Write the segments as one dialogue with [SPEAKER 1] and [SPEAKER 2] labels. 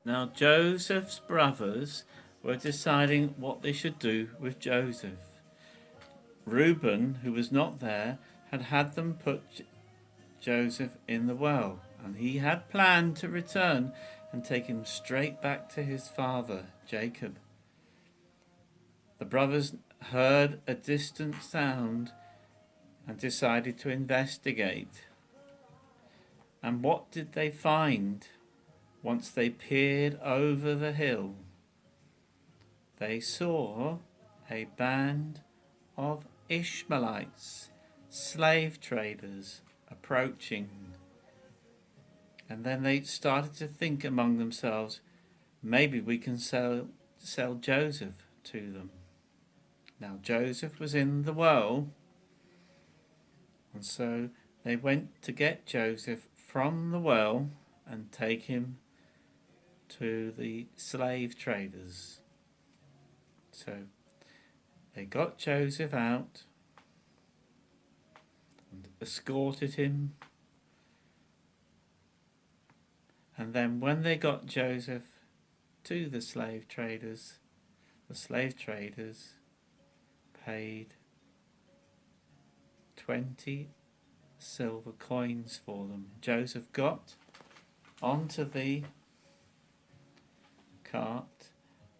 [SPEAKER 1] Now Joseph's brothers were deciding what they should do with Joseph. Reuben, who was not there, had them put Joseph in the well, and he had planned to return and take him straight back to his father, Jacob. The brothers heard a distant sound and decided to investigate. And what did they find once they peered over the hill? They saw a band of Ishmaelites, slave traders, approaching. And then they started to think among themselves, maybe we can sell Joseph to them. Now Joseph was in the well, and so they went to get Joseph from the well and take him to the slave traders. So they got Joseph out and escorted him. And then when they got Joseph to the slave traders paid 20 silver coins for them. Joseph got onto the cart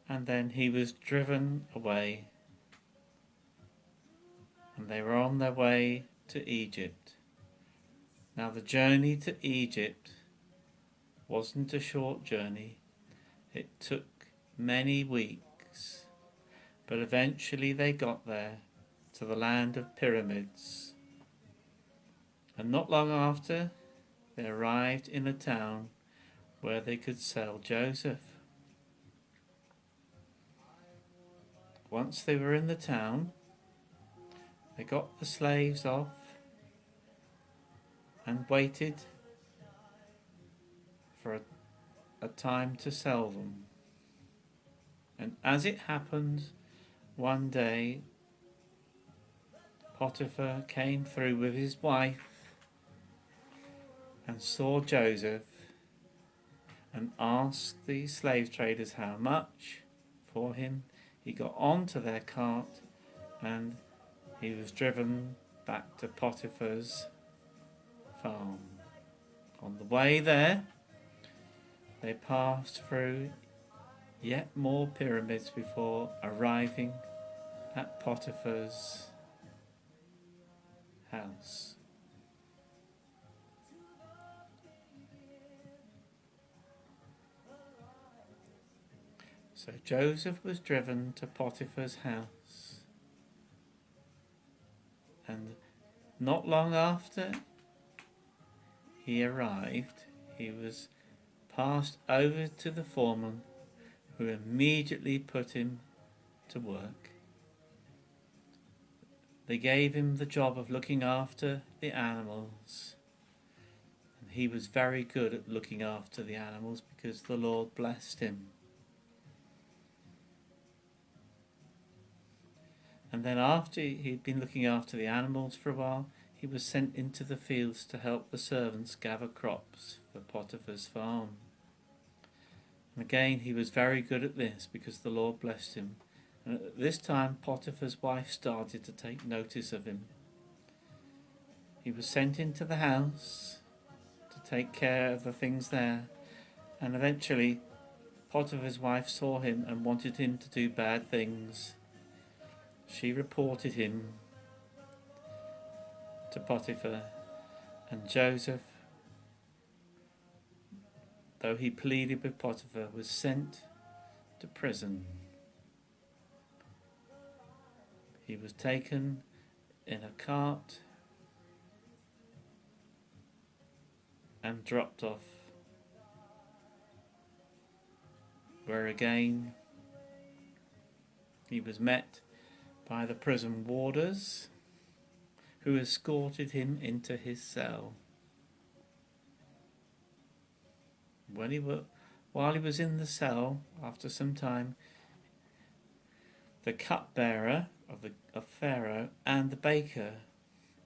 [SPEAKER 1] and then he was driven away, and they were on their way to Egypt. Now the journey to Egypt wasn't a short journey. It took many weeks, but eventually they got there, to the land of pyramids. And not long after, they arrived in a town where they could sell Joseph. Once they were in the town, they got the slaves off and waited for a time to sell them. And as it happened, one day Potiphar came through with his wife and saw Joseph and asked the slave traders how much for him. He got onto their cart and he was driven back to Potiphar's farm. On the way there, they passed through yet more pyramids before arriving at Potiphar's house. So Joseph was driven to Potiphar's house, and not long after he arrived, he was passed over to the foreman, who immediately put him to work. They gave him the job of looking after the animals, and he was very good at looking after the animals because the Lord blessed him. And then after he'd been looking after the animals for a while, he was sent into the fields to help the servants gather crops for Potiphar's farm. And again, he was very good at this because the Lord blessed him. And at this time, Potiphar's wife started to take notice of him. He was sent into the house to take care of the things there, and eventually Potiphar's wife saw him and wanted him to do bad things. She reported him to Potiphar, and Joseph, though he pleaded with Potiphar, was sent to prison. He was taken in a cart and dropped off, where again he was met by the prison warders, who escorted him into his cell. While he was in the cell, after some time, the cupbearer of Pharaoh and the baker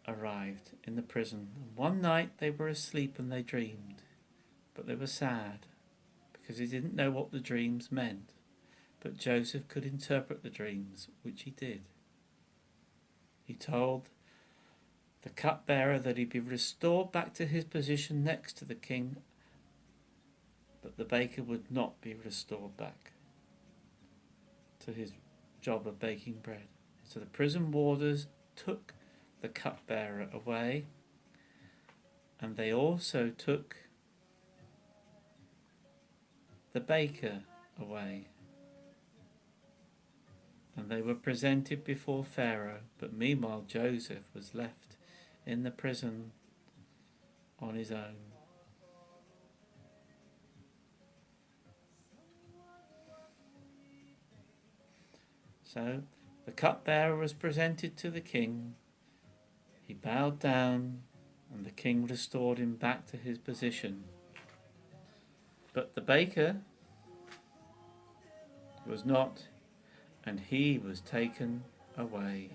[SPEAKER 1] arrived in the prison. One night they were asleep and they dreamed, but they were sad because he didn't know what the dreams meant. But Joseph could interpret the dreams, which he did. He told the cupbearer that he'd be restored back to his position next to the king, but the baker would not be restored back to his job of baking bread. So the prison warders took the cupbearer away, and they also took the baker away. And they were presented before Pharaoh, but meanwhile Joseph was left in the prison on his own. So the cupbearer was presented to the king. He bowed down, and the king restored him back to his position. But the baker was not, and he was taken away.